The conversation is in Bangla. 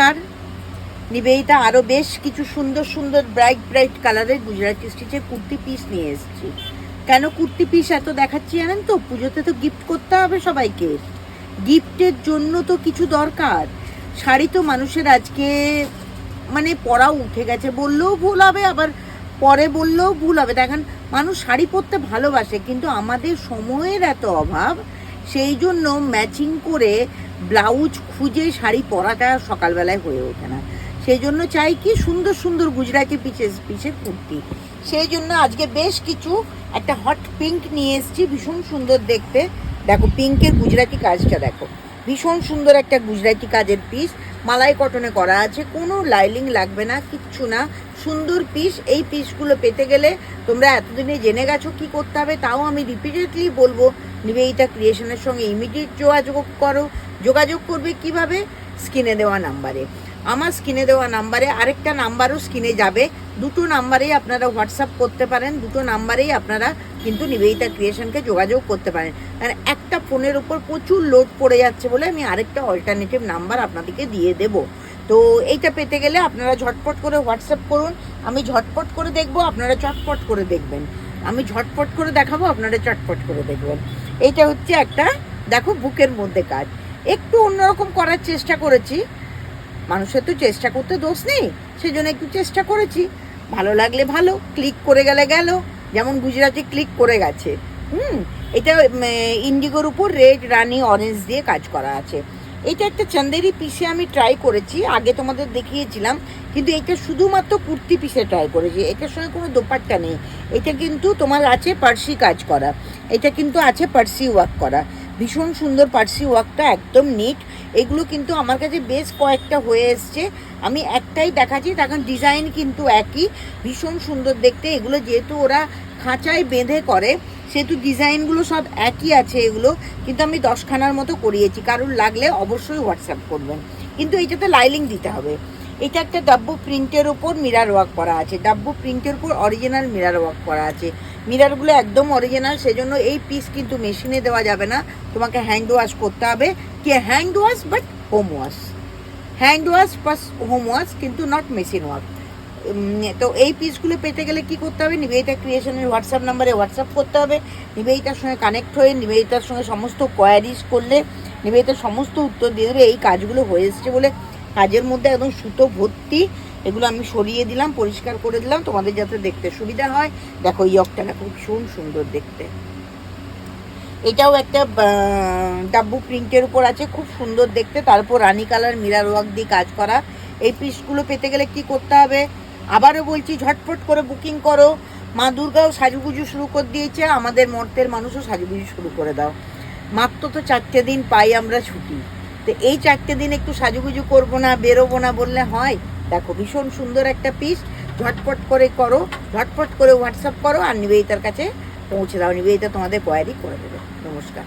নমস্কার। নিবেদিতা আরও বেশ কিছু সুন্দর সুন্দর ব্রাইট ব্রাইট কালারের গুজরাটি স্টিচের কুর্তি পিস নিয়ে এসেছি। কেন কুর্তি পিস এত দেখাচ্ছি জানেন তো? পুজোতে তো গিফট করতে হবে সবাইকে, গিফটের জন্য তো কিছু দরকার। শাড়ি তো মানুষের আজকে মানে পরাও উঠে গেছে বললেও ভুল হবে, আবার পরে বললেও ভুল হবে। দেখেন, মানুষ শাড়ি পরতে ভালোবাসে, কিন্তু আমাদের সময়ের এত অভাব, সেই জন্য ম্যাচিং করে ব্লাউজ খুঁজে শাড়ি পরাটা সকালবেলায় হয়ে ওঠে না। সেই জন্য চাই কি সুন্দর সুন্দর গুজরাটি পিসের কুর্তি। সেই জন্য আজকে বেশ কিছু একটা হট পিঙ্ক নিয়ে এসেছি, ভীষণ সুন্দর দেখতে। দেখো পিঙ্কের গুজরাটি কাজটা দেখো, ভীষণ সুন্দর একটা গুজরাটি কাজের পিস, মালাই কটনে করা আছে, কোনো লাইলিং লাগবে না, কিচ্ছু না, সুন্দর পিস। এই পিসগুলো পেতে গেলে তোমরা এতদিনে জেনে গেছো কি করতে হবে, তাও আমি রিপিটেডলি বলবো, নিবেদিতা ক্রিয়েশনের সঙ্গে ইমিডিয়েট যোগাযোগ করবে কিভাবে? স্ক্রিনে দেওয়া নাম্বারে, আমার স্ক্রিনে দেওয়া নাম্বারে, আরেকটা নাম্বারও স্ক্রিনে যাবে, দুটো নাম্বারেই আপনারা হোয়াটসঅ্যাপ করতে পারেন, দুটো নাম্বারেই আপনারা কিন্তু নিবেদিতা ক্রিয়েশনকে যোগাযোগ করতে পারেন। কারণ একটা ফোনের উপর প্রচুর লোড পড়ে যাচ্ছে বলে আমি আরেকটা অল্টারনেটিভ নাম্বার আপনাদেরকে দিয়ে দেব। তো এইটা পেতে গেলে আপনারা ঝটপট করে হোয়াটসঅ্যাপ করুন, আমি ঝটপট করে দেখবো, আপনারা চটপট করে দেখবেন, আমি ঝটপট করে দেখাবো, আপনারা চটপট করে দেখবেন। এইটা হচ্ছে একটা, দেখো বুকের মধ্যে কাজ, একটু অন্যরকম করার চেষ্টা করেছি, মানুষের তো চেষ্টা করতে দোষ নেই, সেই জন্য একটু চেষ্টা করেছি। ভালো লাগলে ভালো, ক্লিক করে গেলে গেল, যেমন গুজরাটি ক্লিক করে গেছে। এটা ইন্ডিগোর উপর রেড, রানি, অরেঞ্জ দিয়ে কাজ করা আছে। এটা একটা চান্দেরি পিসে আমি ট্রাই করেছি, আগে তোমাদের দেখিয়েছিলাম, কিন্তু এটা শুধুমাত্র কুর্তি পিসে ট্রাই করেছি, এটার সঙ্গে কোনো দোপাট্টা নেই। এটা কিন্তু তোমার আছে পার্সি কাজ করা, এটা কিন্তু আছে পার্সি ওয়ার্ক করা, ভীষণ সুন্দর পার্সি ওয়ার্কটা, একদম নিট। এগুলো কিন্তু আমার কাছে বেশ কয়েকটা হয়ে এসছে, আমি একটাই দেখাচ্ছি, তখন ডিজাইন কিন্তু একই, ভীষণ সুন্দর দেখতে। এগুলো যেহেতু ওরা খাঁচায় বেঁধে করে, সেহেতু ডিজাইনগুলো সব একই আছে, এগুলো কিন্তু আমি 10খানার মতো করিয়েছি, কারোর লাগলে অবশ্যই হোয়াটসঅ্যাপ করবেন। কিন্তু এইটাতে লাইলিং দিতে হবে। এটা একটা ডাব্বু প্রিন্টের উপর মিরার ওয়ার্ক করা আছে, ডাব্বু প্রিন্টের উপর অরিজিনাল মিরার ওয়ার্ক করা আছে, মিরারগুলো একদম অরিজিনাল। সেজন্য এই পিস কিন্তু মেশিনে দেওয়া যাবে না, তোমাকে হ্যান্ড ওয়াশ করতে হবে, কি hand wash but home wash, hand wash plus home wash, কিন্তু নট মেশিন ওয়ার্ক। তো এই পিসগুলো পেতে গেলে কি করতে হবে? নিবেদিতা ক্রিয়েশনের হোয়াটসঅ্যাপ নাম্বারে হোয়াটসঅ্যাপ করতে হবে, নিবেদিতার সঙ্গে কানেক্ট হয়ে নিবেদিতার সঙ্গে সমস্ত কোয়ারিজ করলে নিবেদিতার সমস্ত উত্তর দিয়ে দেবে। এই কাজগুলো হয়ে এসছে বলে কাজের মধ্যে একদম সুতো ভর্তি, এগুলো আমি সরিয়ে দিলাম, পরিষ্কার করে দিলাম তোমাদের যাতে দেখতে সুবিধা হয়। দেখো ইয়কটা খুব ভীষণ সুন্দর দেখতে, এটাও একটা ডাব্বু প্রিন্টের উপর আছে, খুব সুন্দর দেখতে, তারপর রানি কালার মিরার ওয়ার্ক দিয়ে কাজ করা। এই পিসগুলো পেতে গেলে কি করতে হবে? আবারও বলছি, ঝটপট করে বুকিং করো। মা দুর্গাও সাজুগুজু শুরু করে দিয়েছে, আমাদের মর্তের মানুষও সাজুগুজু শুরু করে দাও। মাত্র তো 4টে দিন পাই আমরা ছুটি, তো এই 4টে দিন একটু সাজুগুজু করবো না, বেরোবো না বললে হয়? দেখো ভীষণ সুন্দর একটা পিস, ঝটপট করে করো, ঝটপট করে হোয়াটসঅ্যাপ করো আর নিবেদিতার কাছে পৌঁছে দাও, নিবেদিতা তোমাদের কোয়ারি করে দেবে। নমস্কার।